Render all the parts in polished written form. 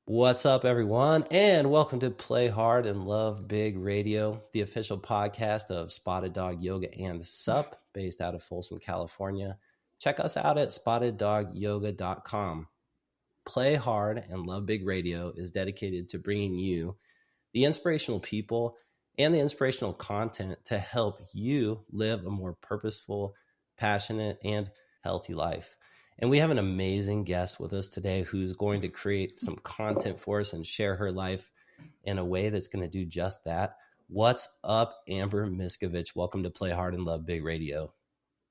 What's up, everyone, and welcome to Play Hard and Love Big Radio, the official podcast of Spotted Dog Yoga and Sup, based out of Folsom, California. Check us out at spotteddogyoga.com. Play Hard and Love Big Radio is dedicated to bringing you the inspirational people and the inspirational content to help you live a more purposeful, passionate, and healthy life. And we have an amazing guest with us today who's going to create some content for us and share her life in a way that's going to do just that. What's up, Amber Miskovich? Welcome to Play Hard and Love Big Radio.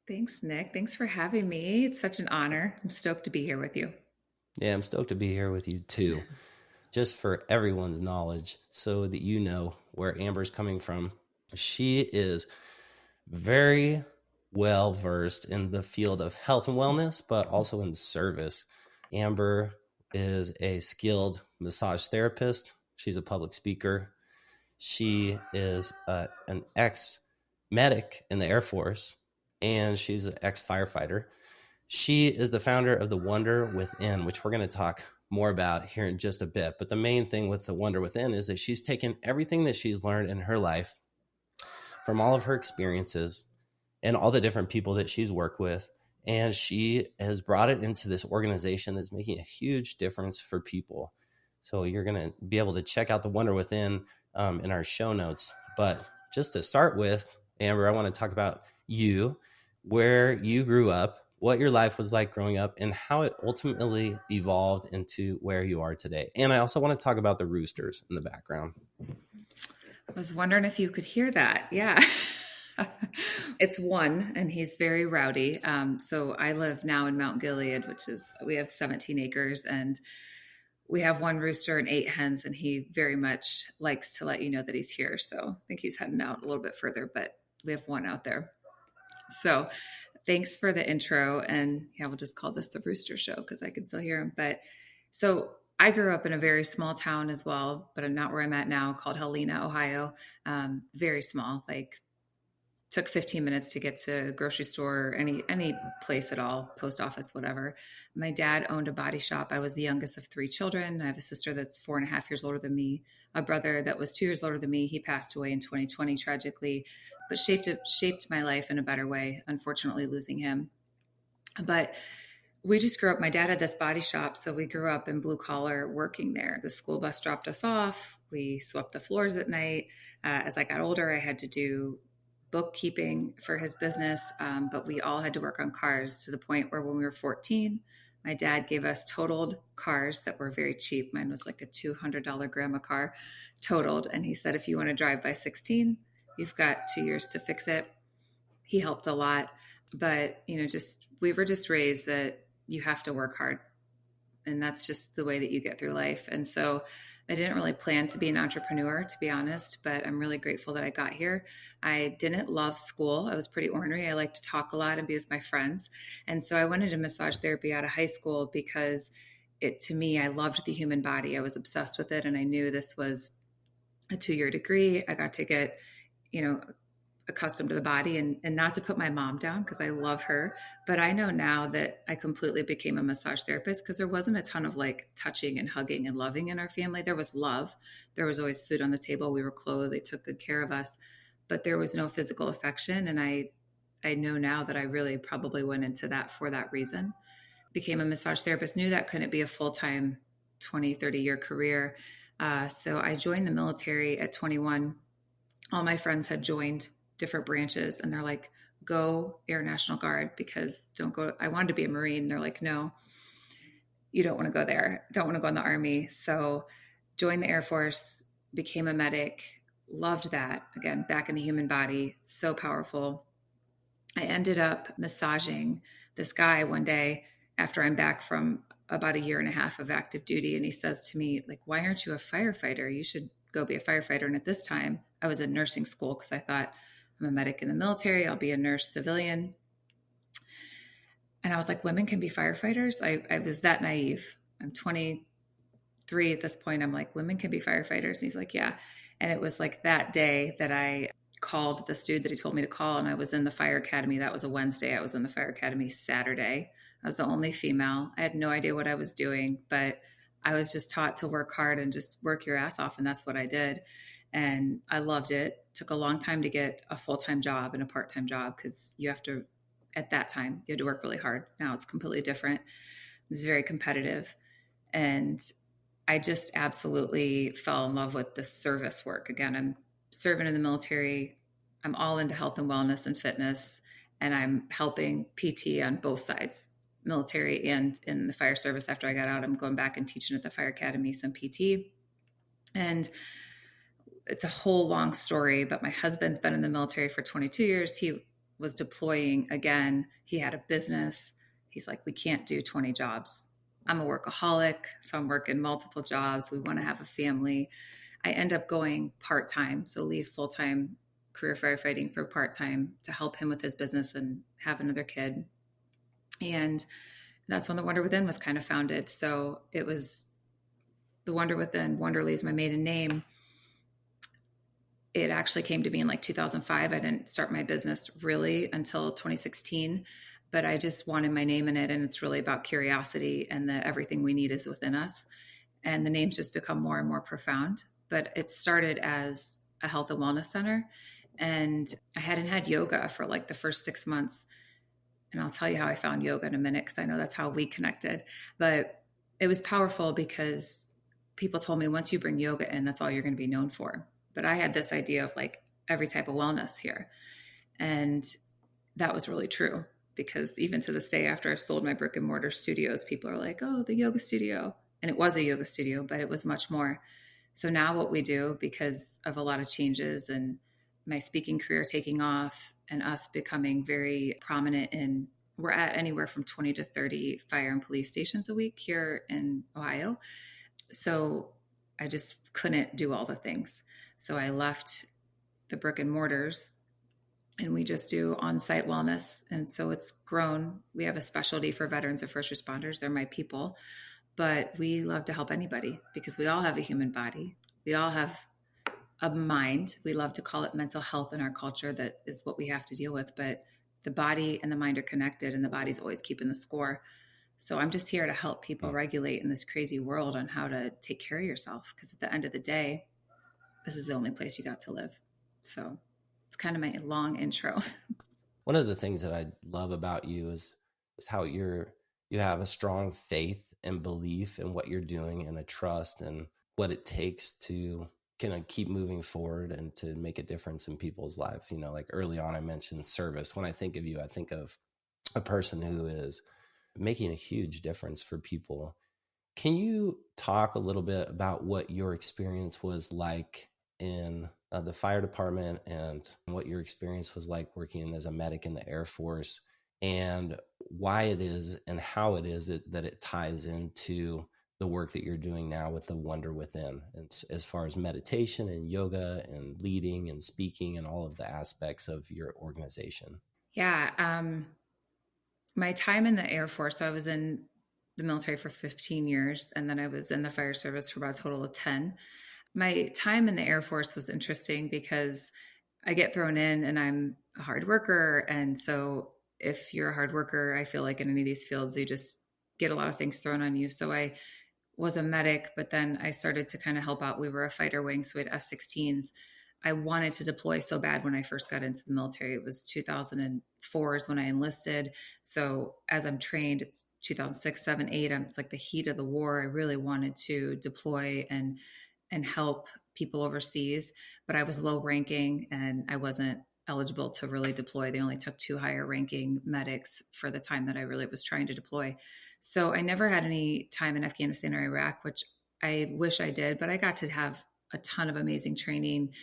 Thanks, Nick. Thanks for having me. It's such an honor. I'm stoked to be here with you. Yeah, I'm stoked to be here with you too. Just for everyone's knowledge, so that you know where Amber's coming from. She is very well versed in the field of health and wellness, but also in service. Amber is a skilled massage therapist. She's a public speaker. She is an ex-medic in the Airforce, and she's an ex-firefighter. She is the founder of The Wonder Within, which we're going to talk more about here in just a bit. But the main thing with The Wonder Within is that she's taken everything that she's learned in her life from all of her experiences and all the different people that she's worked with, and she has brought it into this organization that's making a huge difference for people. So you're going to be able to check out The Wonder Within in our show notes. But just to start with, Amber, I want to talk about you, where you grew up, what your life was like growing up, and how it ultimately evolved into where you are today. And I also want to talk about the roosters in the background. I was wondering if you could hear that. Yeah. It's one, and he's very rowdy. So I live now in Mount Gilead, we have 17 acres, and we have one rooster and 8 hens, and he very much likes to let you know that he's here. So I think he's heading out a little bit further, but we have one out there. So thanks for the intro. And yeah, we'll just call this the Rooster Show because I can still hear him. But so I grew up in a very small town as well, but I'm not where I'm at now, called Helena, Ohio. Very small, like took 15 minutes to get to a grocery store, any place at all, post office, whatever. My dad owned a body shop. I was the youngest of 3 children. I have a sister that's 4.5 years older than me, a brother that was 2 years older than me. He passed away in 2020, tragically, but shaped my life in a better way, unfortunately losing him. But we just grew up, my dad had this body shop, so we grew up in blue collar working there. The school bus dropped us off. We swept the floors at night. As I got older, I had to do bookkeeping for his business, but we all had to work on cars to the point where when we were 14, my dad gave us totaled cars that were very cheap. Mine was like a $200 grandma car, totaled. And he said, if you want to drive by 16, you've got 2 years to fix it. He helped a lot, but we were just raised that you have to work hard, and that's just the way that you get through life. And so I didn't really plan to be an entrepreneur, to be honest, but I'm really grateful that I got here. I didn't love school. I was pretty ornery. I like to talk a lot and be with my friends. And so I went into massage therapy out of high school because to me, I loved the human body. I was obsessed with it. And I knew this was a 2-year degree. I got to get, accustomed to the body and not to put my mom down because I love her. But I know now that I completely became a massage therapist because there wasn't a ton of like touching and hugging and loving in our family. There was love. There was always food on the table. We were clothed. They took good care of us, but there was no physical affection. And I know now that I really probably went into that for that reason. Became a massage therapist, knew that couldn't be a full-time 20, 30-year career. So I joined the military at 21. All my friends had joined different branches, and they're like, go Air National Guard, because don't go. I wanted to be a Marine. They're like, no, you don't want to go there. Don't want to go in the Army. So joined the Air Force, became a medic, loved that. Again, back in the human body, so powerful. I ended up massaging this guy one day after I'm back from about 1.5 years of active duty. And he says to me, like, why aren't you a firefighter? You should go be a firefighter. And at this time I was in nursing school because I thought, I'm a medic in the military. I'll be a nurse civilian. And I was like, women can be firefighters. I was that naive. I'm 23 at this point. I'm like, women can be firefighters. And he's like, yeah. And it was like that day that I called this dude that he told me to call. And I was in the fire academy. That was a Wednesday. I was in the fire academy Saturday. I was the only female. I had no idea what I was doing, but I was just taught to work hard and just work your ass off. And that's what I did. And I loved it. Took a long time to get a full-time job and a part-time job because you have to, at that time, you had to work really hard. Now it's completely different. It's very competitive. And I just absolutely fell in love with the service work. Again, I'm serving in the military. I'm all into health and wellness and fitness, and I'm helping PT on both sides, military and in the fire service. After I got out, I'm going back and teaching at the fire academy some PT. And it's a whole long story, but my husband's been in the military for 22 years. He was deploying again. He had a business. He's like, we can't do 20 jobs. I'm a workaholic, so I'm working multiple jobs. We want to have a family. I end up going part-time, so leave full-time career firefighting for part-time to help him with his business and have another kid. And that's when the Wonder Within was kind of founded. So it was the Wonder Within. Wonderly is my maiden name. It actually came to me in like 2005. I didn't start my business really until 2016. But I just wanted my name in it. And it's really about curiosity and that everything we need is within us. And the names just become more and more profound. But it started as a health and wellness center. And I hadn't had yoga for like the first 6 months. And I'll tell you how I found yoga in a minute, because I know that's how we connected. But it was powerful because people told me once you bring yoga in, that's all you're going to be known for. But I had this idea of like every type of wellness here. And that was really true. Because even to this day, after I've sold my brick and mortar studios, people are like, oh, the yoga studio. And it was a yoga studio, but it was much more. So now what we do, because of a lot of changes and my speaking career taking off and us becoming very prominent in, we're at anywhere from 20 to 30 fire and police stations a week here in Ohio. So I just couldn't do all the things. So I left the brick and mortars, and we just do on-site wellness. And so it's grown. We have a specialty for veterans and first responders. They're my people. But we love to help anybody because we all have a human body. We all have a mind. We love to call it mental health in our culture. That is what we have to deal with. But the body and the mind are connected, and the body's always keeping the score. So I'm just here to help people regulate in this crazy world on how to take care of yourself. Because at the end of the day, this is the only place you got to live. So it's kind of my long intro. One of the things that I love about you is how you have a strong faith and belief in what you're doing, and a trust and what it takes to kind of keep moving forward and to make a difference in people's lives. You know, like early on, I mentioned service. When I think of you, I think of a person who is making a huge difference for people. Can you talk a little bit about what your experience was like in the fire department, and what your experience was like working as a medic in the Air Force, and why it is and how it is that it ties into the work that you're doing now with the Wonder Within, and as far as meditation and yoga and leading and speaking and all of the aspects of your organization? Yeah. My time in the Air Force, I was in the military for 15 years, and then I was in the fire service for about a total of 10. My time in the Air Force was interesting because I get thrown in and I'm a hard worker. And so if you're a hard worker, I feel like in any of these fields, you just get a lot of things thrown on you. So I was a medic, but then I started to kind of help out. We were a fighter wing, so we had F-16s. I wanted to deploy so bad when I first got into the military. It was 2004 is when I enlisted. So as I'm trained, it's 2006, 7, 8. It's like the heat of the war. I really wanted to deploy and help people overseas, but I was low ranking and I wasn't eligible to really deploy. They only took 2 higher ranking medics for the time that I really was trying to deploy. So I never had any time in Afghanistan or Iraq, which I wish I did, but I got to have a ton of amazing training,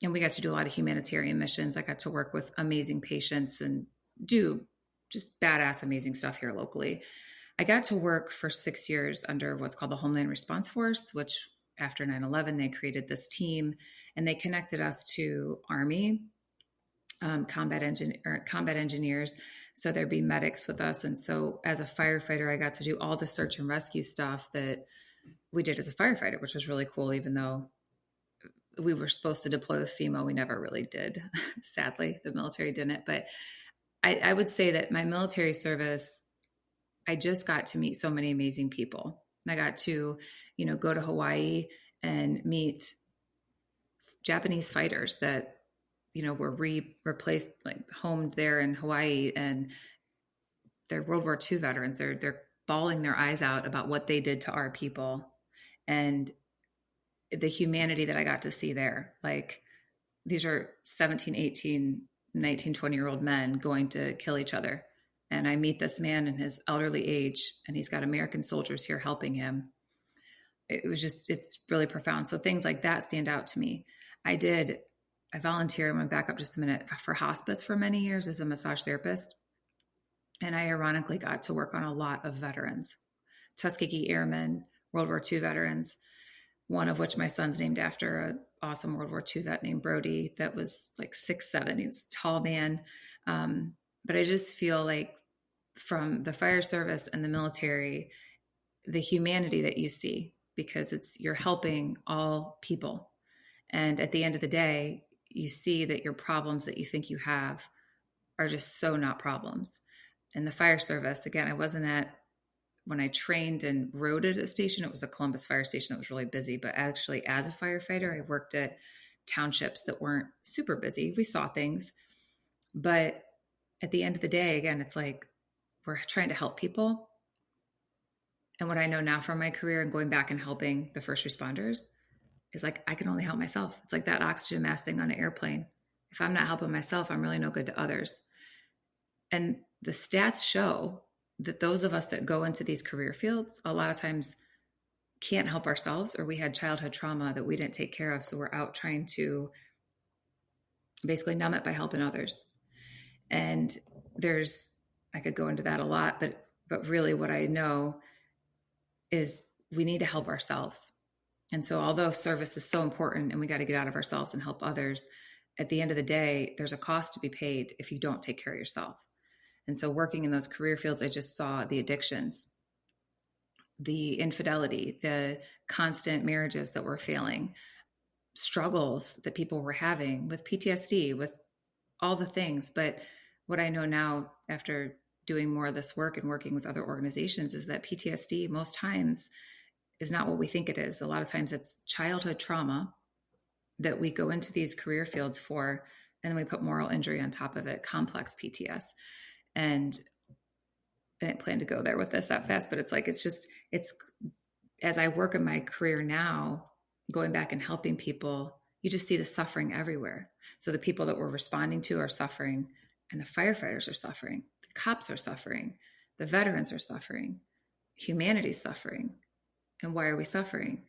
and we got to do a lot of humanitarian missions. I got to work with amazing patients and do just badass, amazing stuff here locally. I got to work for 6 years under what's called the Homeland Response Force, which after 9/11, they created this team, and they connected us to Army combat engineers. So there'd be medics with us. And so as a firefighter, I got to do all the search and rescue stuff that we did as a firefighter, which was really cool, even though we were supposed to deploy with FEMA. We never really did. Sadly, the military didn't. But I would say that my military service, I just got to meet so many amazing people. I got to, go to Hawaii and meet Japanese fighters that, were replaced, like homed there in Hawaii, and they're World War II veterans. They're bawling their eyes out about what they did to our people, and the humanity that I got to see there. Like, these are 17, 18, 19, 20-year-old men going to kill each other. And I meet this man in his elderly age, and he's got American soldiers here helping him. It's really profound. So things like that stand out to me. I volunteered, I'm going to back up just a minute, for hospice for many years as a massage therapist. And I ironically got to work on a lot of veterans, Tuskegee Airmen, World War II veterans, one of which my son's named after, an awesome World War II vet named Brody that was like 6'7". He was a tall man. But I just feel like from the fire service and the military, the humanity that you see, because you're helping all people. And at the end of the day, you see that your problems that you think you have are just so not problems. And the fire service, again, when I trained and rode at a station, it was a Columbus fire station that was really busy. But actually, as a firefighter, I worked at townships that weren't super busy. We saw things. But at the end of the day, again, it's like we're trying to help people. And what I know now from my career and going back and helping the first responders is like, I can only help myself. It's like that oxygen mask thing on an airplane. If I'm not helping myself, I'm really no good to others. And the stats show that those of us that go into these career fields, a lot of times can't help ourselves, or we had childhood trauma that we didn't take care of. So we're out trying to basically numb it by helping others. And I could go into that a lot, but really what I know is we need to help ourselves. And so although service is so important and we got to get out of ourselves and help others, at the end of the day, there's a cost to be paid if you don't take care of yourself. And so working in those career fields, I just saw the addictions, the infidelity, the constant marriages that were failing, struggles that people were having with PTSD, with all the things. But what I know now after doing more of this work and working with other organizations is that PTSD most times is not what we think it is. A lot of times it's childhood trauma that we go into these career fields for, and then we put moral injury on top of it, complex PTS. And I didn't plan to go there with this that fast, but it's as I work in my career now, going back and helping people, you just see the suffering everywhere. So the people that we're responding to are suffering, and the firefighters are suffering, the cops are suffering, the veterans are suffering, humanity's suffering. And why are we suffering?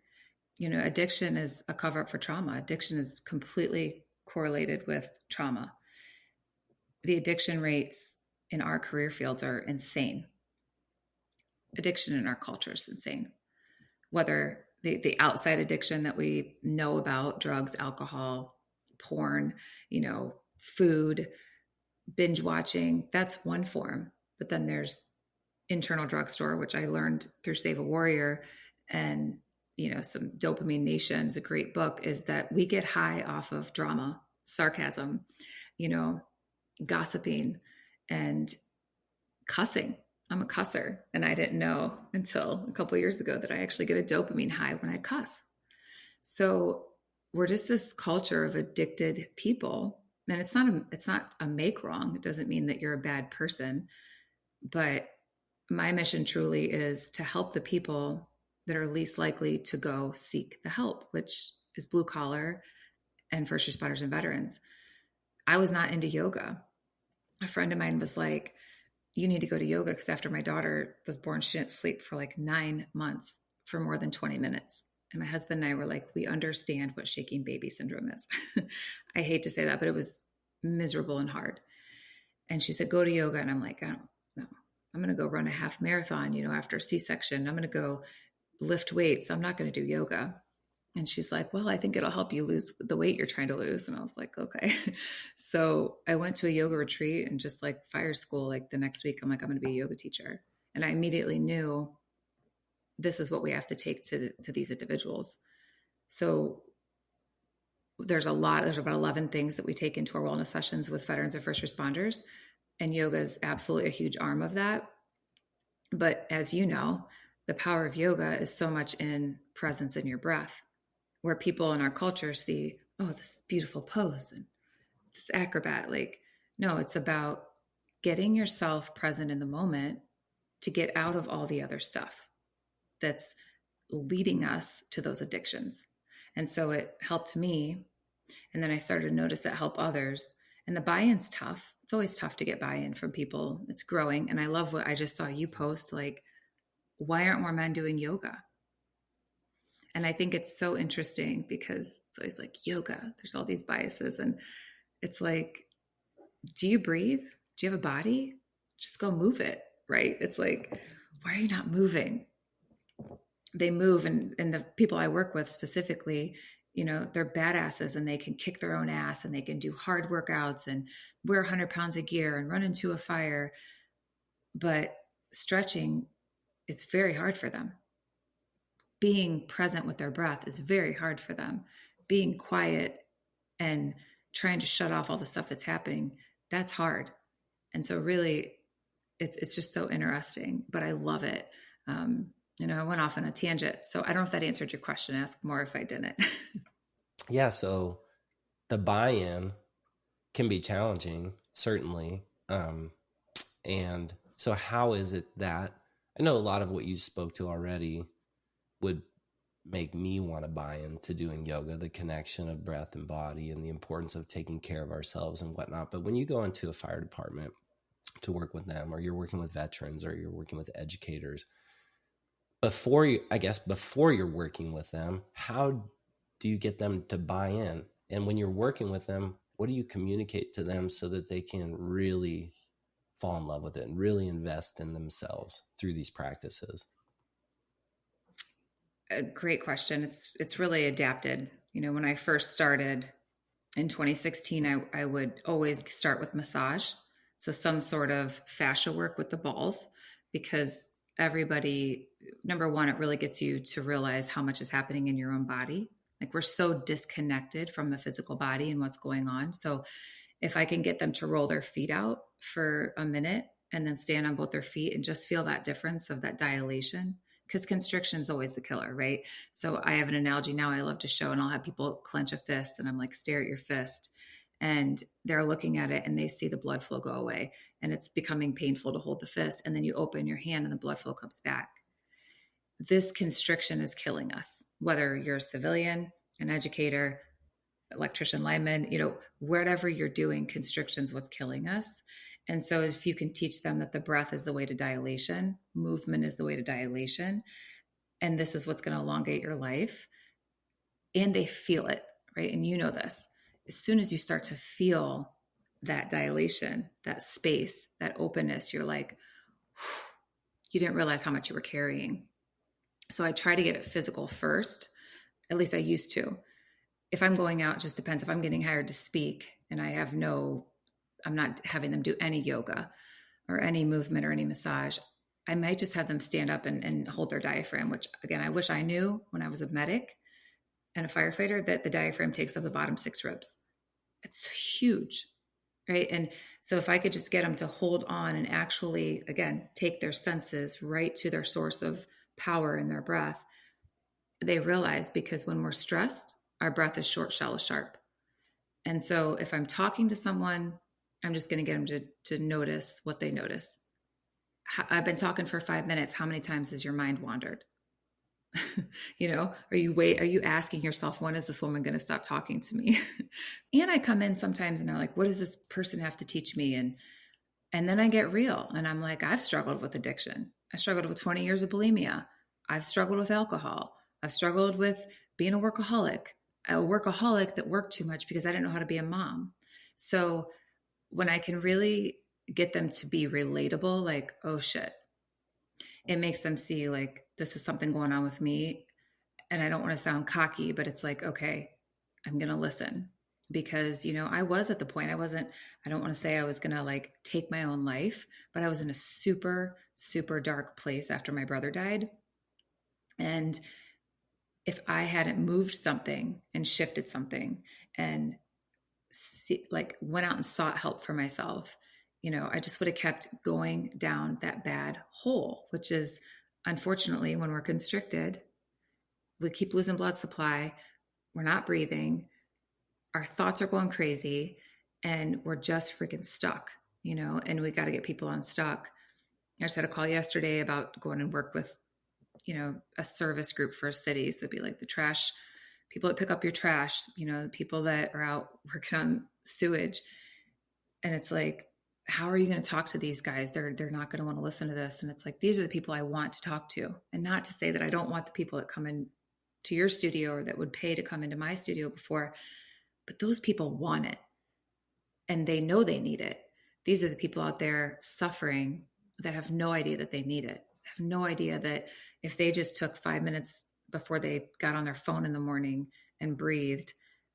Addiction is a cover up for trauma. Addiction is completely correlated with trauma. The addiction rates in our career fields are insane. Addiction in our culture is insane. Whether the outside addiction that we know about, drugs, alcohol, porn, food, binge watching, that's one form. But then there's internal drugstore, which I learned through Save a Warrior, and some Dopamine Nation is a great book, is that we get high off of drama, sarcasm, gossiping, and cussing. I'm a cusser, and I didn't know until a couple of years ago that I actually get a dopamine high when I cuss. So we're just this culture of addicted people, and it's not a make wrong. It doesn't mean that you're a bad person, but my mission truly is to help the people that are least likely to go seek the help, which is blue collar and first responders and veterans. I was not into yoga. A friend of mine was like, you need to go to yoga, because after my daughter was born, she didn't sleep for like 9 months for more than 20 minutes. And my husband and I were like, we understand what shaking baby syndrome is. I hate to say that, but it was miserable and hard. And she said, go to yoga. And I'm like, I don't know. I'm going to go run a half marathon, after a C-section. I'm going to go lift weights. I'm not going to do yoga. And she's like, well, I think it'll help you lose the weight you're trying to lose. And I was like, okay. So I went to a yoga retreat, and just like fire school, like the next week, I'm like, I'm going to be a yoga teacher. And I immediately knew this is what we have to take to these individuals. So there's about 11 things that we take into our wellness sessions with veterans and first responders. And yoga is absolutely a huge arm of that. But as you know, the power of yoga is so much in presence in your breath, where people in our culture see, oh, this beautiful pose and this acrobat. Like, no, it's about getting yourself present in the moment to get out of all the other stuff that's leading us to those addictions. And so it helped me. And then I started to notice it help others. And the buy-in's tough. It's always tough to get buy-in from people. It's growing. And I love what I just saw you post, like, why aren't more men doing yoga? And I think it's so interesting because it's always like yoga, there's all these biases. And it's like, do you breathe? Do you have a body? Just go move it, right? It's like, why are you not moving? They move. And the people I work with specifically, you know, they're badasses and they can kick their own ass and they can do hard workouts and wear 100 pounds of gear and run into a fire. But stretching is very hard for them. Being present with their breath is very hard for them. Being quiet and trying to shut off all the stuff that's happening, that's hard. And so really, it's just so interesting, but I love it. You know, I went off on a tangent. So I don't know if that answered your question. Ask more if I didn't. Yeah. So the buy-in can be challenging, certainly. And so how is it that, I know a lot of what you spoke to already would make me want to buy into doing yoga, the connection of breath and body and the importance of taking care of ourselves and whatnot. But when you go into a fire department to work with them, or you're working with veterans, or you're working with educators, before you're working with them, how do you get them to buy in? And when you're working with them, what do you communicate to them so that they can really fall in love with it and really invest in themselves through these practices? A great question. It's really adapted. You know, when I first started in 2016, I would always start with massage. So some sort of fascia work with the balls, because everybody, number one, it really gets you to realize how much is happening in your own body. Like, we're so disconnected from the physical body and what's going on. So if I can get them to roll their feet out for a minute and then stand on both their feet and just feel that difference of that dilation, because constriction is always the killer, right? So I have an analogy now I love to show, and I'll have people clench a fist and I'm like, stare at your fist. And they're looking at it and they see the blood flow go away and it's becoming painful to hold the fist. And then you open your hand and the blood flow comes back. This constriction is killing us, whether you're a civilian, an educator, electrician, lineman, you know, whatever you're doing, constriction's what's killing us. And so if you can teach them that the breath is the way to dilation, movement is the way to dilation, and this is what's going to elongate your life, and they feel it, right? And you know this, as soon as you start to feel that dilation, that space, that openness, you're like, you didn't realize how much you were carrying. So I try to get it physical first. At least I used to. If I'm going out, it just depends. If I'm getting hired to speak and I'm not having them do any yoga or any movement or any massage, I might just have them stand up and hold their diaphragm, which, again, I wish I knew when I was a medic and a firefighter that the diaphragm takes up the bottom 6 ribs. It's huge, right? And so if I could just get them to hold on and actually, again, take their senses right to their source of power in their breath, they realize, because when we're stressed, our breath is short, shallow, sharp. And so if I'm talking to someone, I'm just going to get them to notice what they notice. I've been talking for 5 minutes. How many times has your mind wandered? You know, are you asking yourself, when is this woman going to stop talking to me? And I come in sometimes and they're like, what does this person have to teach me? And then I get real and I'm like, I've struggled with addiction. I struggled with 20 years of bulimia. I've struggled with alcohol. I've struggled with being a workaholic that worked too much because I didn't know how to be a mom. So when I can really get them to be relatable, like, oh shit, it makes them see, like, this is something going on with me. And I don't want to sound cocky, but it's like, okay, I'm going to listen, because, you know, I was at the point, I don't want to say I was going to like take my own life, but I was in a super, super dark place after my brother died. And if I hadn't moved something and shifted something and went out and sought help for myself, you know, I just would have kept going down that bad hole, which is unfortunately, when we're constricted, we keep losing blood supply. We're not breathing. Our thoughts are going crazy and we're just freaking stuck, and we got to get people unstuck. I just had a call yesterday about going and work with, a service group for a city. So it'd be like the trash people that pick up your trash, the people that are out working on sewage. And it's like, how are you going to talk to these guys? They're not going to want to listen to this. And it's like, these are the people I want to talk to. And not to say that I don't want the people that come in to your studio or that would pay to come into my studio before, but those people want it and they know they need it. These are the people out there suffering that have no idea that they need it, have no idea that if they just took 5 minutes before they got on their phone in the morning and breathed,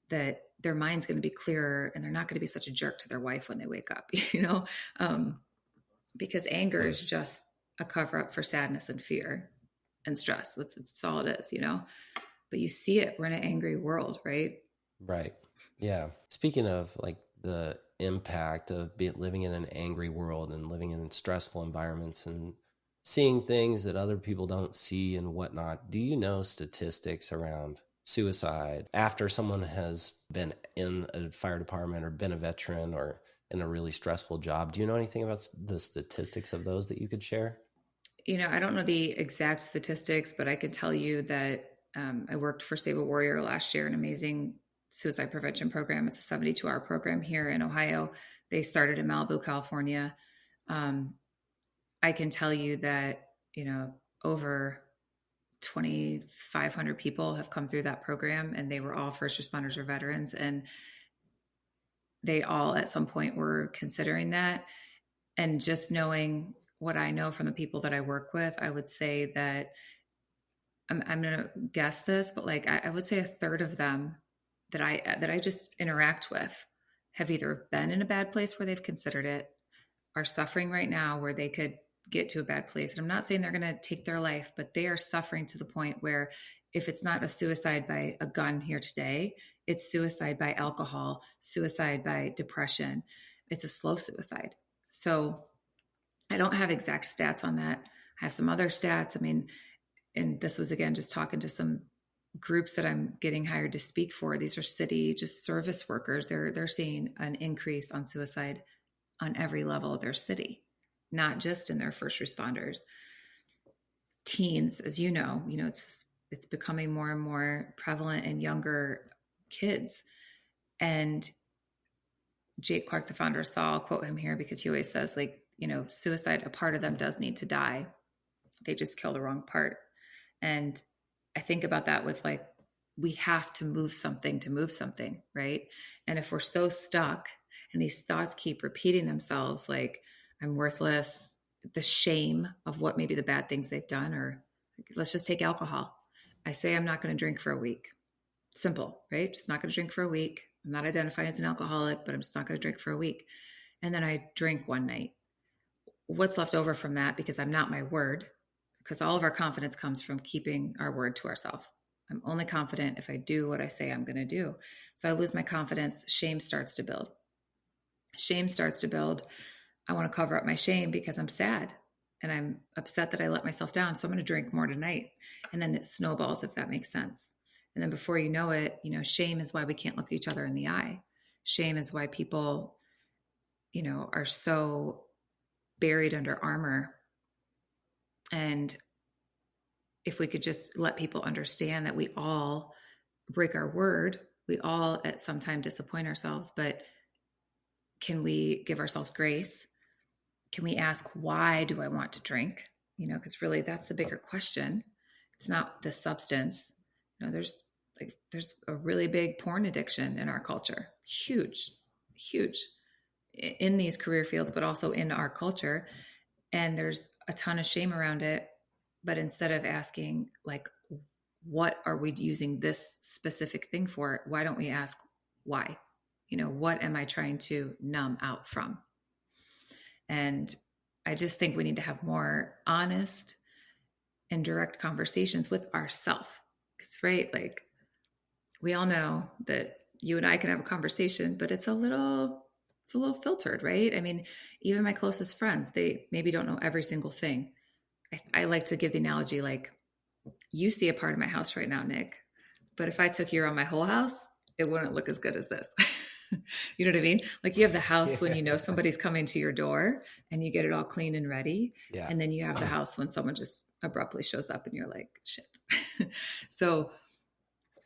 that their mind's going to be clearer and they're not going to be such a jerk to their wife when they wake up, because anger is just a cover up for sadness and fear and stress. That's all it is, but you see it. We're in an angry world, right? Right. Yeah. Speaking of like the impact of living in an angry world and living in stressful environments and seeing things that other people don't see and whatnot, do you know statistics around suicide after someone has been in a fire department or been a veteran or in a really stressful job? Do you know anything about the statistics of those that you could share? I don't know the exact statistics, but I could tell you that I worked for Save a Warrior last year, an amazing suicide prevention program. It's a 72-hour program here in Ohio. They started in Malibu, California. I can tell you that, over 2,500 people have come through that program, and they were all first responders or veterans. And they all at some point were considering that. And just knowing what I know from the people that I work with, I would say that I'm going to guess this, but like, I would say a third of them that I just interact with have either been in a bad place where they've considered it, are suffering right now where they could get to a bad place. And I'm not saying they're going to take their life, but they are suffering to the point where if it's not a suicide by a gun here today, it's suicide by alcohol, suicide by depression. It's a slow suicide. So I don't have exact stats on that. I have some other stats. I mean, and this was, again, just talking to some groups that I'm getting hired to speak for. These are city, just service workers. They're seeing an increase on suicide on every level of their city, not just in their first responders. Teens, as you know, it's becoming more and more prevalent in younger kids. And Jake Clark, the founder of Saw, I'll quote him here because he always says, like, suicide, a part of them does need to die. They just kill the wrong part. And I think about that with like, we have to move something, right? And if we're so stuck and these thoughts keep repeating themselves, like, I'm worthless, the shame of what maybe the bad things they've done, or let's just take alcohol. I say I'm not going to drink for a week. Simple, right? Just not going to drink for a week. I'm not identifying as an alcoholic, but I'm just not going to drink for a week. And then I drink one night. What's left over from that, because I'm not my word, because all of our confidence comes from keeping our word to ourselves. I'm only confident if I do what I say I'm going to do. So I lose my confidence. Shame starts to build. I want to cover up my shame because I'm sad and I'm upset that I let myself down. So I'm going to drink more tonight. And then it snowballs, if that makes sense. And then before you know it, shame is why we can't look each other in the eye. Shame is why people, are so buried under armor. And if we could just let people understand that we all break our word, we all at some time disappoint ourselves, but can we give ourselves grace? Can we ask, why do I want to drink? Because really that's the bigger question. It's not the substance. There's a really big porn addiction in our culture. Huge in these career fields, but also in our culture. And there's a ton of shame around it. But instead of asking, like, what are we using this specific thing for? Why don't we ask why? What am I trying to numb out from? And I just think we need to have more honest and direct conversations with ourselves. Because, right, like, we all know that you and I can have a conversation, but it's a little filtered, right? I mean, even my closest friends, they maybe don't know every single thing. I like to give the analogy like, you see a part of my house right now, Nick, but if I took you around my whole house, it wouldn't look as good as this. You know what I mean? Like you have the house when you know somebody's coming to your door and you get it all clean and ready. Yeah. And then you have the house when someone just abruptly shows up and you're like, shit. So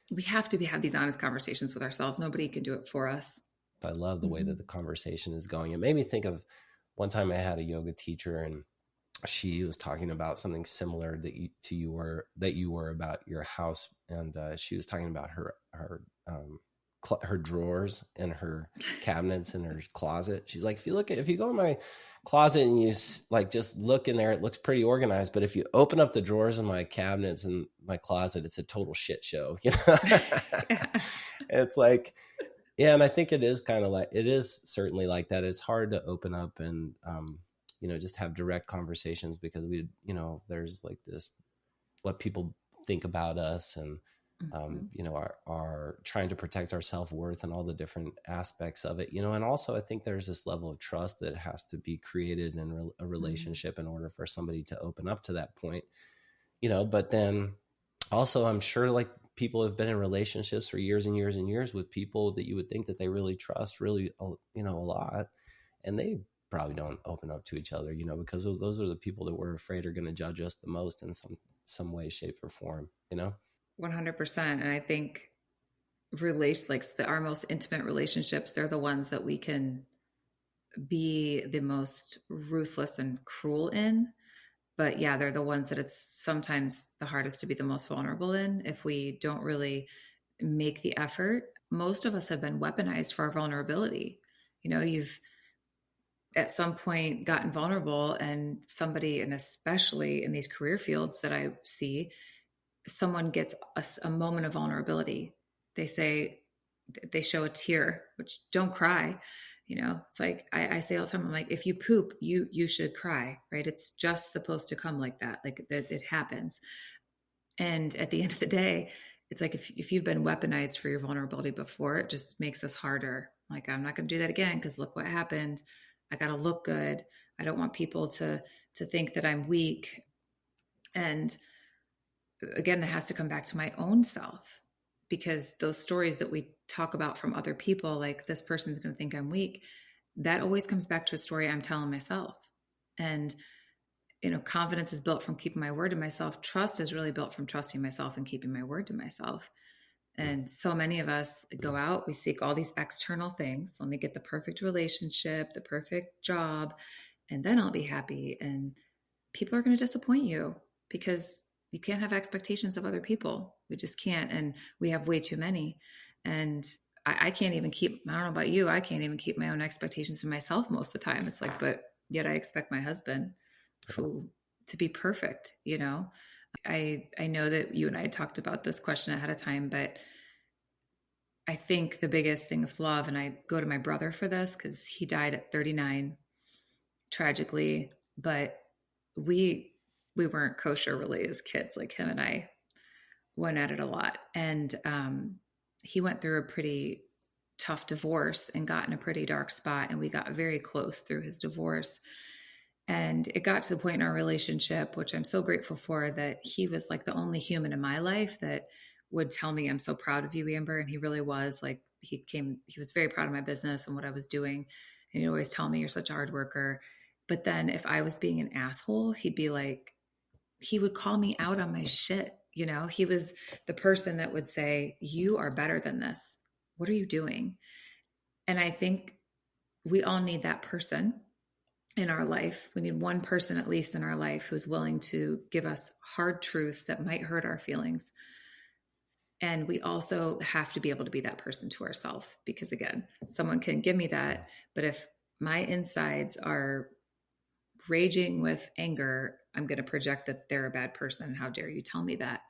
we have to have these honest conversations with ourselves. Nobody can do it for us. I love the way that the conversation is going. It made me think of one time I had a yoga teacher, and she was talking about something similar that you were about your house, and she was talking about her drawers and her cabinets and her closet. She's like, if you go in my closet and you like just look in there, it looks pretty organized, but if you open up the drawers in my cabinets and my closet, it's a total shit show. You know? It's like, yeah, and I think it is certainly like that. It's hard to open up and just have direct conversations because there's like this, what people think about us, and are trying to protect our self-worth and all the different aspects of it, and also I think there's this level of trust that has to be created in a relationship in order for somebody to open up to that point, but then also I'm sure like people have been in relationships for years and years and years with people that you would think that they really trust really, a lot, and they probably don't open up to each other, because those are the people that we're afraid are going to judge us the most in some way, shape, or form, 100%. And I think our most intimate relationships, they're the ones that we can be the most ruthless and cruel in. But yeah, they're the ones that it's sometimes the hardest to be the most vulnerable in if we don't really make the effort. Most of us have been weaponized for our vulnerability. You've at some point gotten vulnerable, and somebody, and especially in these career fields that I see, someone gets a moment of vulnerability. They show a tear, which don't cry. It's like I say all the time, I'm like, if you poop, you should cry, right? It's just supposed to come like that, like that it happens. And at the end of the day, it's like if you've been weaponized for your vulnerability before, it just makes us harder. Like, I'm not going to do that again because look what happened. I got to look good. I don't want people to think that I'm weak. And again, that has to come back to my own self, because those stories that we talk about from other people, like this person's going to think I'm weak, that always comes back to a story I'm telling myself. And, confidence is built from keeping my word to myself. Trust is really built from trusting myself and keeping my word to myself. And so many of us go out, we seek all these external things. Let me get the perfect relationship, the perfect job, and then I'll be happy. And people are going to disappoint you because you can't have expectations of other people. We just can't. And we have way too many. And I can't even I don't know about you, I can't even keep my own expectations to myself most of the time. It's like, but yet I expect my husband to be perfect. I know that you and I had talked about this question ahead of time, but I think the biggest thing with love, and I go to my brother for this because he died at 39, tragically, but we weren't kosher really as kids. Like him and I went at it a lot. And he went through a pretty tough divorce and got in a pretty dark spot. And we got very close through his divorce. And it got to the point in our relationship, which I'm so grateful for, that he was like the only human in my life that would tell me, I'm so proud of you, Amber. And he really was. Like he was very proud of my business and what I was doing. And he'd always tell me, you're such a hard worker. But then if I was being an asshole, he would call me out on my shit. He was the person that would say, you are better than this. What are you doing? And I think we all need that person in our life. We need one person at least in our life who's willing to give us hard truths that might hurt our feelings. And we also have to be able to be that person to ourselves, because again, someone can give me that, but if my insides are raging with anger, I'm going to project that they're a bad person. How dare you tell me that?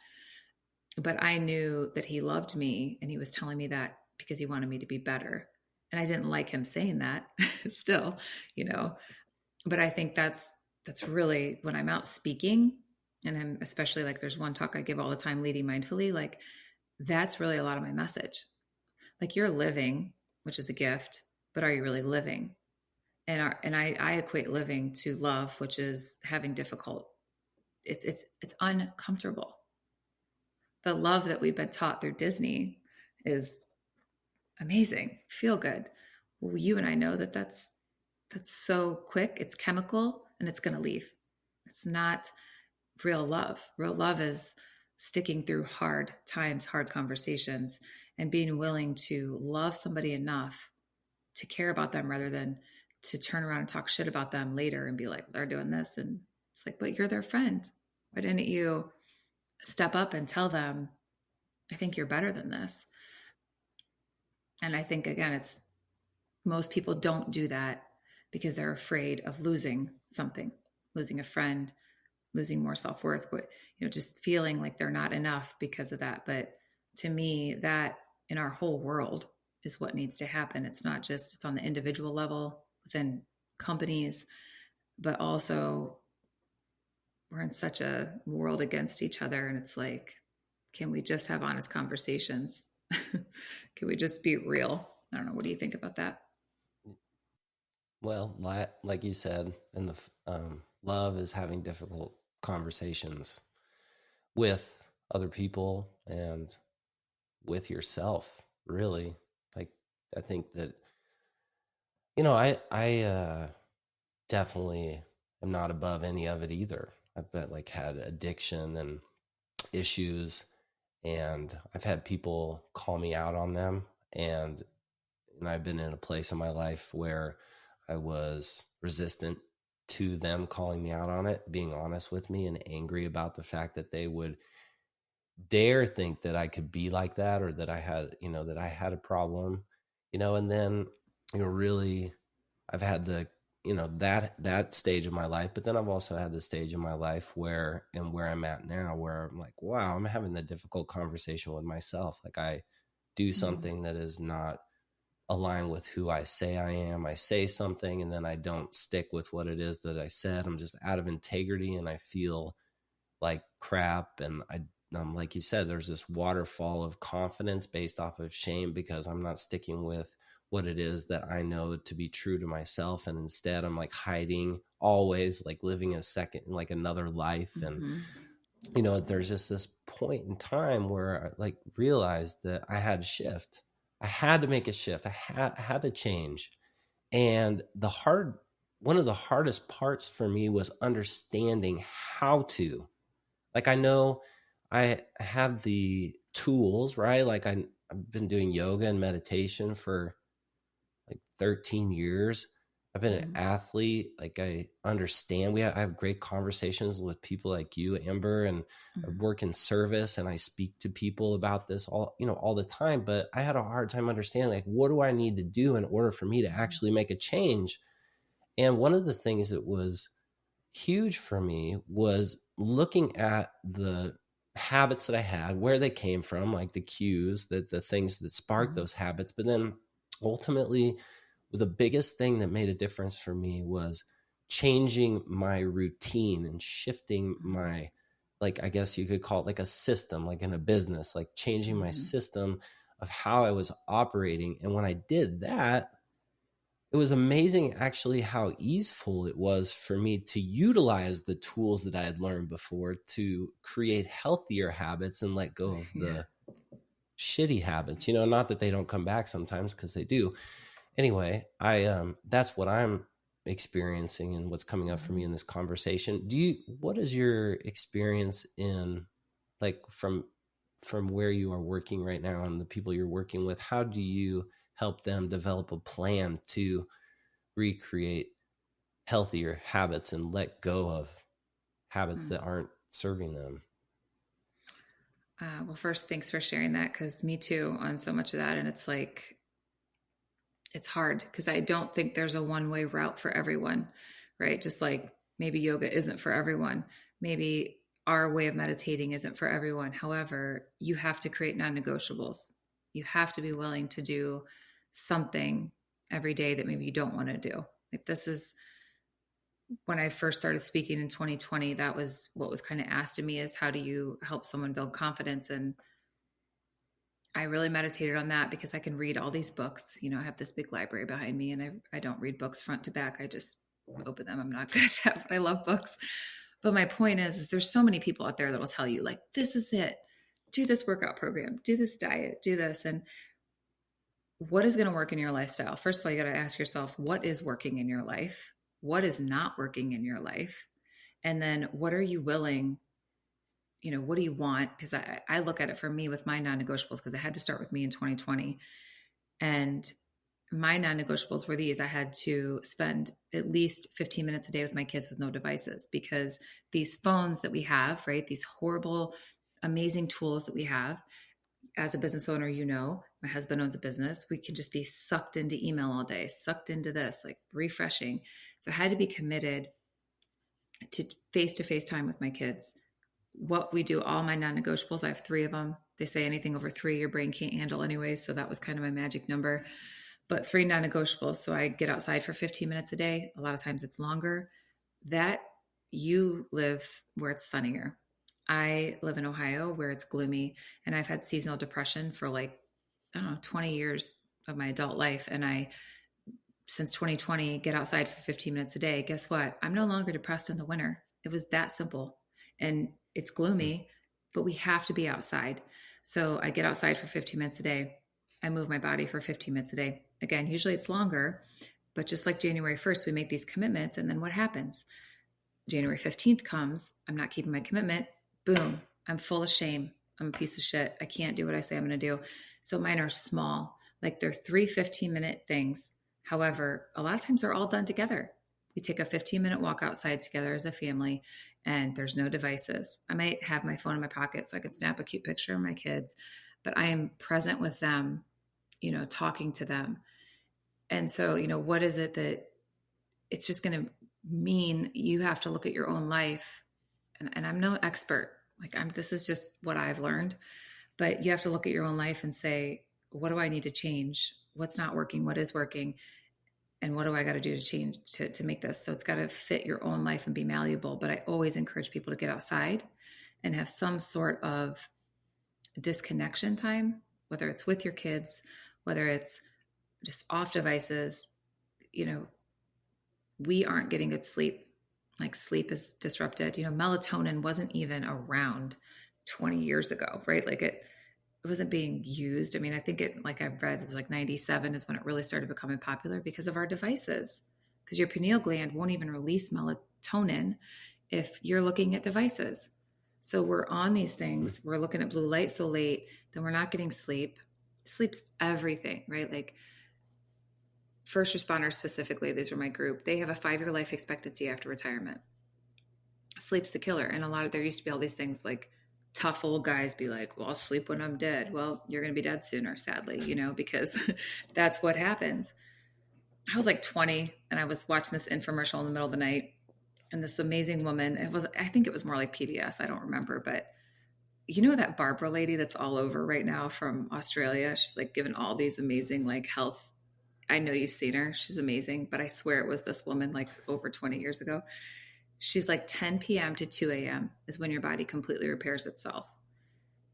But I knew that he loved me, and he was telling me that because he wanted me to be better. And I didn't like him saying that still, but I think that's really when I'm out speaking, and I'm especially like, there's one talk I give all the time, leading mindfully, like that's really a lot of my message. Like, you're living, which is a gift, but are you really living? And I equate living to love, which is having difficult it's uncomfortable. The love that we've been taught through Disney is amazing, feel good. Well, you and I know that that's so quick, it's chemical, and it's going to leave. It's not real love. Real love is sticking through hard times, hard conversations, and being willing to love somebody enough to care about them rather than to turn around and talk shit about them later and be like, they're doing this. And it's like, but you're their friend. Why didn't you step up and tell them, I think you're better than this? And I think, again, it's most people don't do that because they're afraid of losing something, losing a friend, losing more self-worth, but just feeling like they're not enough because of that. But to me, that in our whole world is what needs to happen. It's not just, it's on the individual level within companies, but also we're in such a world against each other. And it's like, can we just have honest conversations? Can we just be real? I don't know. What do you think about that? Well, like you said, in the love is having difficult conversations with other people and with yourself, really. Like, I think that, I definitely am not above any of it either. I've had addiction and issues, and I've had people call me out on them, and I've been in a place in my life where I was resistant to them calling me out on it, being honest with me and angry about the fact that they would dare think that I could be like that, or that I had a problem, and then, really I've had that stage of my life, but then I've also had the stage in my life where I'm at now, where I'm like, wow, I'm having a difficult conversation with myself. Like, I do something that is not aligned with who I say I am. I say something and then I don't stick with what it is that I said. I'm just out of integrity and I feel like crap. And like you said, there's this waterfall of confidence based off of shame because I'm not sticking with what it is that I know to be true to myself. And instead I'm like hiding, always like living a second, like another life. And, there's just this point in time where I like realized that I had to shift. I had to make a shift. I had to change. And one of the hardest parts for me was understanding how to. Like, I know I have the tools, right? Like, I've been doing yoga and meditation for like 13 years. I've been an athlete. Like, I understand. I have great conversations with people like you, Amber, and I work in service and I speak to people about this all the time. But I had a hard time understanding, like, what do I need to do in order for me to actually make a change? And one of the things that was huge for me was looking at the habits that I had, where they came from, like the cues, the things that sparked those habits. But then ultimately, the biggest thing that made a difference for me was changing my routine and shifting my, like, I guess you could call it like a system, like in a business, like changing my system of how I was operating. And when I did that, it was amazing actually how easeful it was for me to utilize the tools that I had learned before to create healthier habits and let go of the shitty habits, not that they don't come back sometimes, because they do. Anyway, that's what I'm experiencing and what's coming up for me in this conversation. What is your experience in, like, from where you are working right now and the people you're working with? How do you help them develop a plan to recreate healthier habits and let go of habits that aren't serving them? Well, first, thanks for sharing that, because me too on so much of that. And it's like, it's hard because I don't think there's a one-way route for everyone, right? Just like maybe yoga isn't for everyone. Maybe our way of meditating isn't for everyone. However, you have to create non-negotiables. You have to be willing to do something every day that maybe you don't want to do. Like, this is when I first started speaking in 2020, that was what was kind of asked of me, is how do you help someone build confidence? And I really meditated on that because I can read all these books. I have this big library behind me and I don't read books front to back. I just open them. I'm not good at that, but I love books. But my point is there's so many people out there that will tell you like, this is it. Do this workout program, do this diet, do this. And what is going to work in your lifestyle? First of all, you got to ask yourself, what is working in your life? What is not working in your life? And then what are you willing, what do you want? Because I look at it for me with my non-negotiables, because I had to start with me in 2020. And my non-negotiables were these: I had to spend at least 15 minutes a day with my kids with no devices, because these phones that we have, right? These horrible, amazing tools that we have. As a business owner, my husband owns a business. We can just be sucked into email all day, sucked into this, like refreshing. So I had to be committed to face-to-face time with my kids. What we do, all my non-negotiables, I have 3 of them. They say anything over 3, your brain can't handle anyway. So that was kind of my magic number. But 3 non-negotiables. So I get outside for 15 minutes a day. A lot of times it's longer. That you live where it's sunnier. I live in Ohio where it's gloomy, and I've had seasonal depression for 20 years of my adult life. And since 2020, get outside for 15 minutes a day. Guess what? I'm no longer depressed in the winter. It was that simple. And it's gloomy, but we have to be outside. So I get outside for 15 minutes a day. I move my body for 15 minutes a day. Again, usually it's longer, but just like January 1st, we make these commitments. And then what happens? January 15th comes. I'm not keeping my commitment. Boom. I'm full of shame. I'm a piece of shit. I can't do what I say I'm going to do. So mine are small. Like they're 3 15-minute things. However, a lot of times they're all done together. We take a 15-minute walk outside together as a family, and there's no devices. I might have my phone in my pocket so I could snap a cute picture of my kids, but I am present with them, talking to them. And so, what is it that it's just going to mean? You have to look at your own life. And I'm no expert. This is just what I've learned, but you have to look at your own life and say, what do I need to change? What's not working? What is working? And what do I got to do to change to make this? So it's got to fit your own life and be malleable. But I always encourage people to get outside and have some sort of disconnection time, whether it's with your kids, whether it's just off devices. We aren't getting good sleep. Sleep is disrupted. Melatonin wasn't even around 20 years ago, right? It wasn't being used. I mean, I think I've read, it was 97 is when it really started becoming popular because of our devices, because your pineal gland won't even release melatonin if you're looking at devices. So we're on these things. We're looking at blue light so late, then we're not getting sleep. Sleep's everything, right? First responders specifically, these are my group, they have a 5-year life expectancy after retirement. Sleep's the killer. And there used to be all these things like tough old guys be like, well, I'll sleep when I'm dead. Well, you're going to be dead sooner, sadly, because that's what happens. I was 20 and I was watching this infomercial in the middle of the night, and this amazing woman, I think it was more like PBS. I don't remember, but that Barbara lady that's all over right now from Australia, she's giving all these amazing health. I know you've seen her. She's amazing, but I swear it was this woman over 20 years ago. She's 10 p.m. to 2 a.m. is when your body completely repairs itself.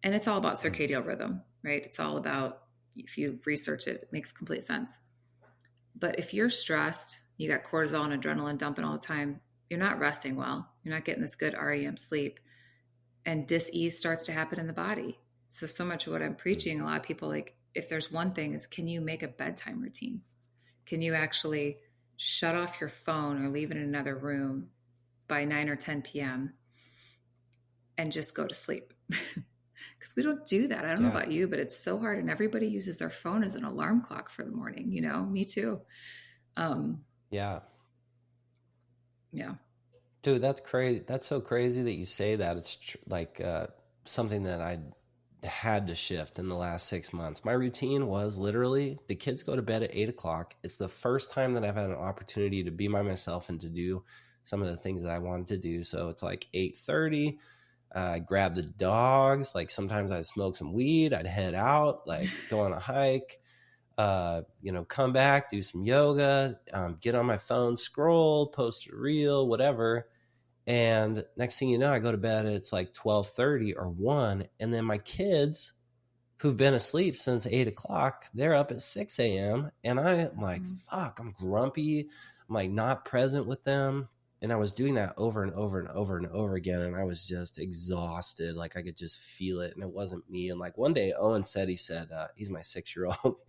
And it's all about circadian rhythm, right? It's all about, if you research it, it makes complete sense. But if you're stressed, you got cortisol and adrenaline dumping all the time, you're not resting well. You're not getting this good REM sleep. And dis-ease starts to happen in the body. So much of what I'm preaching, a lot of people if there's one thing is, can you make a bedtime routine? Can you actually shut off your phone or leave it in another room by 9 or 10 p.m. and just go to sleep? Because we don't do that. I don't know about you, but it's so hard. And everybody uses their phone as an alarm clock for the morning. Me too. Yeah. Yeah. Dude, that's crazy. That's so crazy that you say that. It's something that I had to shift in the last 6 months. My routine was literally, the kids go to bed at 8 o'clock. It's the first time that I've had an opportunity to be by myself and to do some of the things that I wanted to do. So it's 8:30. I grab the dogs. Sometimes I'd smoke some weed. I'd head out, go on a hike, come back, do some yoga, get on my phone, scroll, post a reel, whatever. And next thing you know, I go to bed, it's 12:30 or 1. And then my kids, who've been asleep since 8 o'clock, they're up at 6 a.m. And I'm fuck, I'm grumpy. I'm not present with them. And I was doing that over and over and over and over again. And I was just exhausted. Like I could just feel it. And it wasn't me. And like one day Owen said, he's my 6-year-old.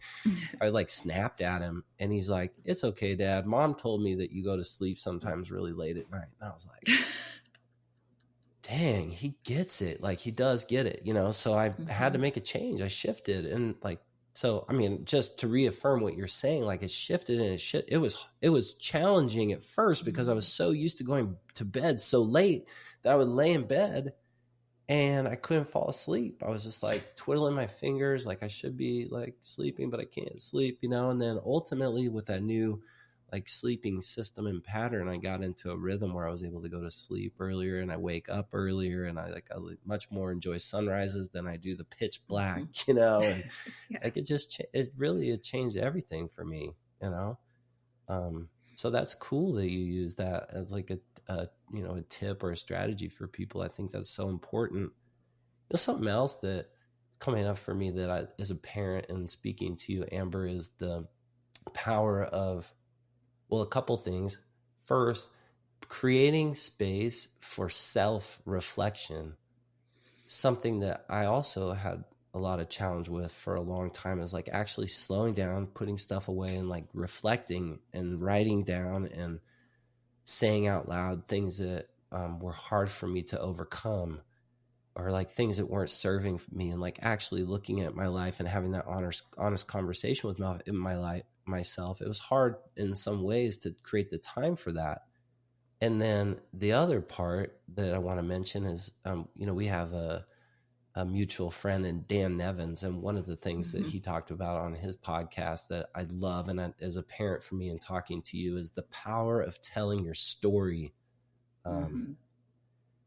I like snapped at him and he's like, "It's okay, Dad. Mom told me that you go to sleep sometimes really late at night." And I was like, dang, he gets it. Like he does get it, So I had to make a change. I shifted and like, so, I mean, just to reaffirm what you're saying, like it shifted and it was challenging at first because I was so used to going to bed so late that I would lay in bed and I couldn't fall asleep. I was just like twiddling my fingers, like I should be like sleeping, but I can't sleep, And then ultimately with that new like sleeping system and pattern, I got into a rhythm where I was able to go to sleep earlier and I wake up earlier and I much more enjoy sunrises than I do the pitch black, and Yeah. like it changed everything for me, So that's cool that you use that as like a tip or a strategy for people. I think that's so important. Something else that's coming up for me that as a parent and speaking to you, Amber, is the power of, well, a couple things. First, creating space for self-reflection. Something that I also had a lot of challenge with for a long time is like actually slowing down, putting stuff away and like reflecting and writing down and saying out loud things that were hard for me to overcome, or like things that weren't serving me, and like actually looking at my life and having that honest conversation with myself. It was hard in some ways to create the time for that. And then the other part that I want to mention is, we have a mutual friend in Dan Nevins. And one of the things that he talked about on his podcast that I love, and as a parent for me in talking to you, is the power of telling your story.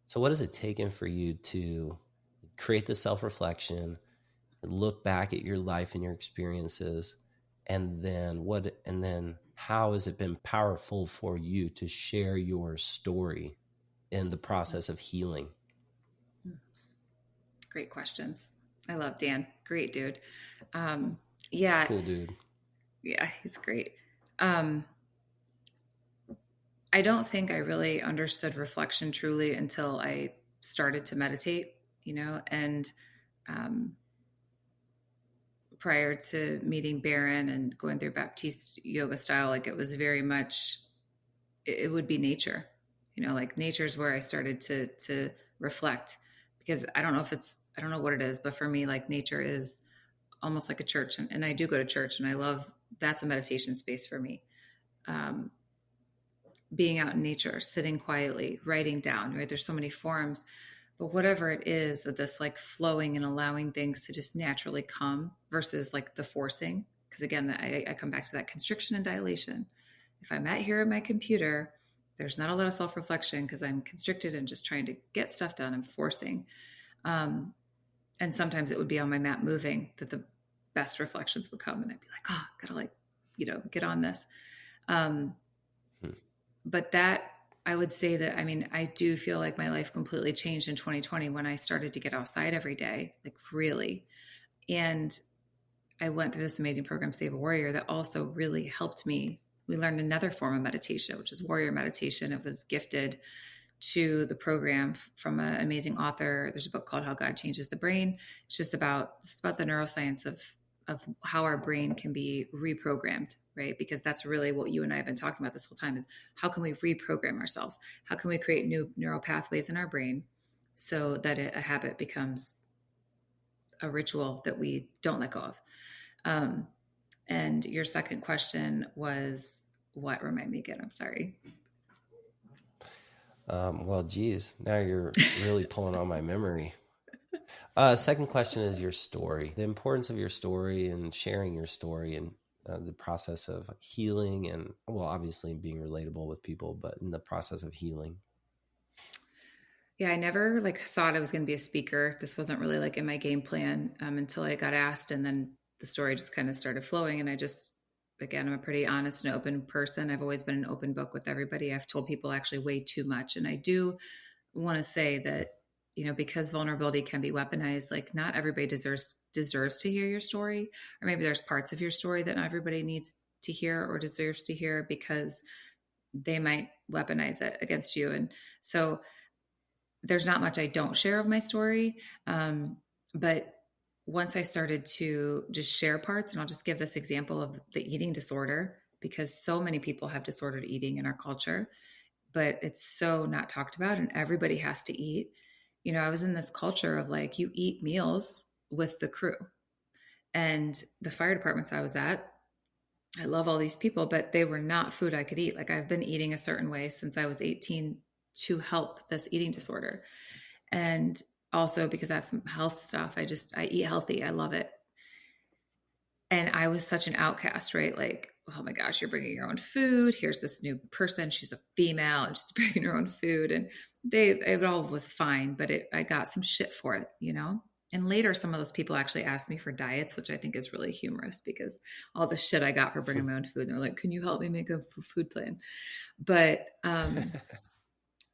So what has it taken for you to create the self-reflection, look back at your life and your experiences, and then how has it been powerful for you to share your story in the process of healing? Great questions. I love Dan. Great dude. Yeah. Cool dude. Yeah, he's great. I don't think I really understood reflection truly until I started to meditate, and prior to meeting Baron and going through Baptiste yoga style, like it was very much, it would be nature, like nature is where I started to reflect, because I don't know what it is, but for me, like nature is almost like a church, and I do go to church, and I love, that's a meditation space for me. Being out in nature, sitting quietly, writing down, right? There's so many forms, but whatever it is, that this like flowing and allowing things to just naturally come versus like the forcing. Because again, I come back to that constriction and dilation. If I'm at here at my computer, there's not a lot of self-reflection because I'm constricted and just trying to get stuff done. I'm forcing. And sometimes it would be on my mat moving that the best reflections would come, and I'd be like, oh, gotta like, get on this. But that, I would say that, I mean, I do feel like my life completely changed in 2020 when I started to get outside every day, like really. And I went through this amazing program, Save a Warrior, that also really helped me. We learned another form of meditation, which is warrior meditation. It was gifted to the program from an amazing author. There's a book called How God Changes the Brain. It's about the neuroscience of how our brain can be reprogrammed, right? Because that's really what you and I have been talking about this whole time, is how can we reprogram ourselves? How can we create new neural pathways in our brain so that a habit becomes a ritual that we don't let go of? And your second question was what? Remind me again. I'm sorry. Well, geez, now you're really pulling on my memory. Second question is your story, the importance of your story and sharing your story, and the process of healing, and well, obviously being relatable with people, but in the process of healing. Yeah, I never like thought I was going to be a speaker. This wasn't really like in my game plan until I got asked, and then the story just kind of started flowing. And I just, again, I'm a pretty honest and open person. I've always been an open book with everybody. I've told people actually way too much. And I do want to say that, because vulnerability can be weaponized, like not everybody deserves to hear your story, or maybe there's parts of your story that not everybody needs to hear or deserves to hear, because they might weaponize it against you. And so there's not much I don't share of my story. But once I started to just share parts, and I'll just give this example of the eating disorder, because so many people have disordered eating in our culture, but it's so not talked about, and everybody has to eat. You know, I was in this culture of like, you eat meals with the crew. And the fire departments I was at, I love all these people, but they were not food I could eat. Like, I've been eating a certain way since I was 18 to help this eating disorder. And also because I have some health stuff, I eat healthy. I love it. And I was such an outcast, right? Like, oh my gosh, you're bringing your own food. Here's this new person. She's a female and she's bringing her own food. And it all was fine, but I got some shit for it, you know? And later, some of those people actually asked me for diets, which I think is really humorous, because all the shit I got for bringing my own food, and they're like, can you help me make a food plan? But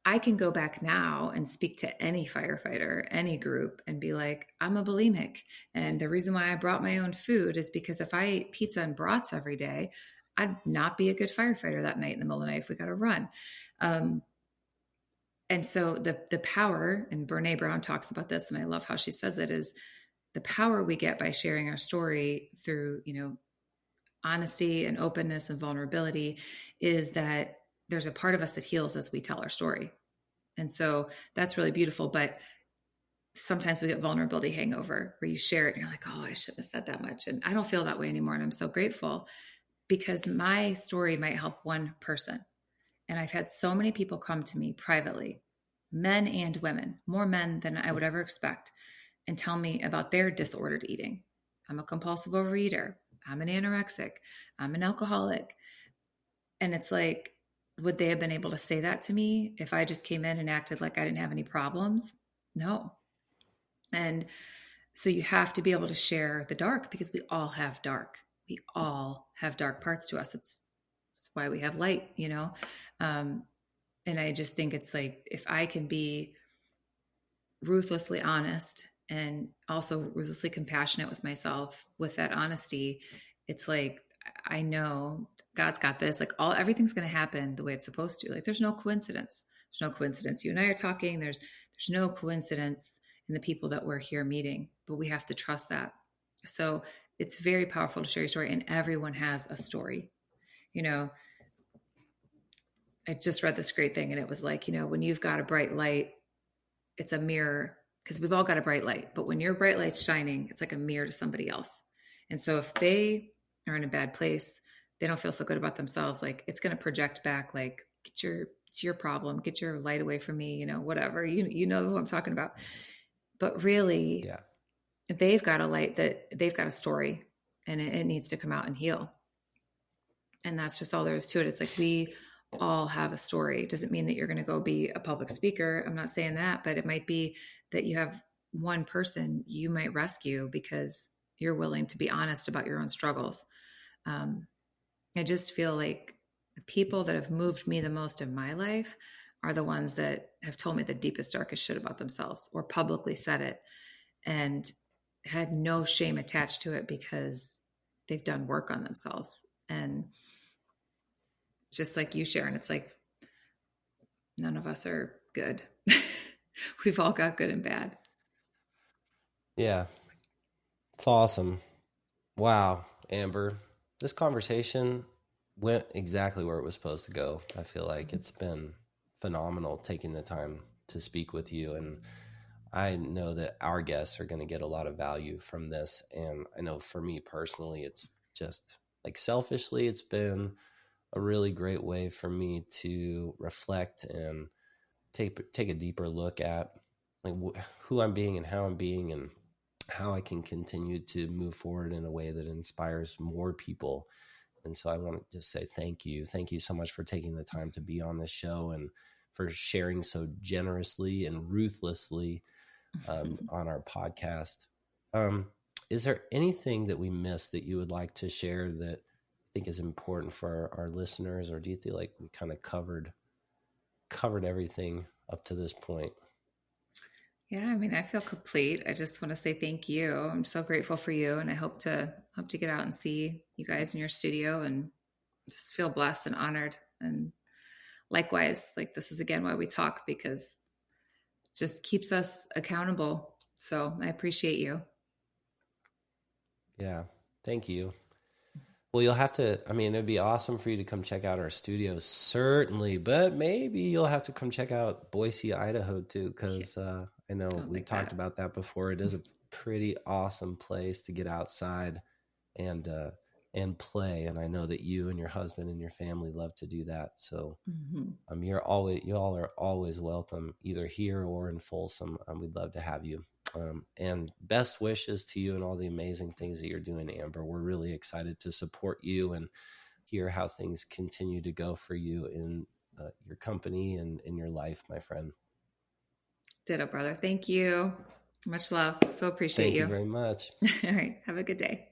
I can go back now and speak to any firefighter, any group, and be like, I'm a bulimic. And the reason why I brought my own food is because if I ate pizza and brats every day, I'd not be a good firefighter that night in the middle of the night if we got to run. And so the power, and Brene Brown talks about this, and I love how she says it, is the power we get by sharing our story through, you know, honesty and openness and vulnerability, is that there's a part of us that heals as we tell our story. And so that's really beautiful. But sometimes we get vulnerability hangover, where you share it and you're like, oh, I shouldn't have said that much. And I don't feel that way anymore. And I'm so grateful, because my story might help one person. And I've had so many people come to me privately, men and women, more men than I would ever expect, and tell me about their disordered eating. I'm a compulsive overeater. I'm an anorexic. I'm an alcoholic. And it's like, would they have been able to say that to me if I just came in and acted like I didn't have any problems? No. And so you have to be able to share the dark, because we all have dark. We all have dark parts to us. It's why we have light, you know? And I just think it's like, if I can be ruthlessly honest and also ruthlessly compassionate with myself with that honesty, it's like, I know God's got this. Like, everything's going to happen the way it's supposed to. Like, there's no coincidence. There's no coincidence. You and I are talking. There's no coincidence in the people that we're here meeting, but we have to trust that. So it's very powerful to share your story, and everyone has a story. You know, I just read this great thing, and it was like, you know, when you've got a bright light, it's a mirror, because we've all got a bright light, but when your bright light's shining, it's like a mirror to somebody else. And so if they are in a bad place, they don't feel so good about themselves, like, it's going to project back, like, it's your problem, get your light away from me, you know, whatever, you know who I'm talking about. But really, yeah, they've got a light, that they've got a story, and it needs to come out and heal. And that's just all there is to it. It's like, we all have a story. It doesn't mean that you're going to go be a public speaker. I'm not saying that, but it might be that you have one person you might rescue because you're willing to be honest about your own struggles. I just feel like the people that have moved me the most in my life are the ones that have told me the deepest, darkest shit about themselves, or publicly said it and had no shame attached to it, because they've done work on themselves. And just like you, Sharon, it's like, none of us are good. We've all got good and bad. Yeah. It's awesome. Wow, Amber. This conversation went exactly where it was supposed to go. I feel like it's been phenomenal taking the time to speak with you. And I know that our guests are going to get a lot of value from this. And I know for me personally, it's just like, selfishly, it's been a really great way for me to reflect and take a deeper look at like who I'm being and how I'm being, and how I can continue to move forward in a way that inspires more people. And so I want to just say thank you. Thank you so much for taking the time to be on this show, and for sharing so generously and ruthlessly on our podcast. Is there anything that we missed that you would like to share that I think is important for our listeners, or do you feel like we kind of covered everything up to this point? Yeah, I mean, I feel complete. I just want to say thank you. I'm so grateful for you, and I hope to get out and see you guys in your studio, and just feel blessed and honored. And likewise, like this is again why we talk, because it just keeps us accountable. So I appreciate you. Yeah. Thank you. Well, you'll have to, I mean, it'd be awesome for you to come check out our studios, certainly, but maybe you'll have to come check out Boise, Idaho too, because I know we've talked about that before. It is a pretty awesome place to get outside and play. And I know that you and your husband and your family love to do that. So you all are always welcome, either here or in Folsom. We'd love to have you. And best wishes to you and all the amazing things that you're doing, Amber. We're really excited to support you and hear how things continue to go for you in your company and in your life, my friend. Ditto, brother. Thank you. Much love. So appreciate you. Thank you very much. All right. Have a good day.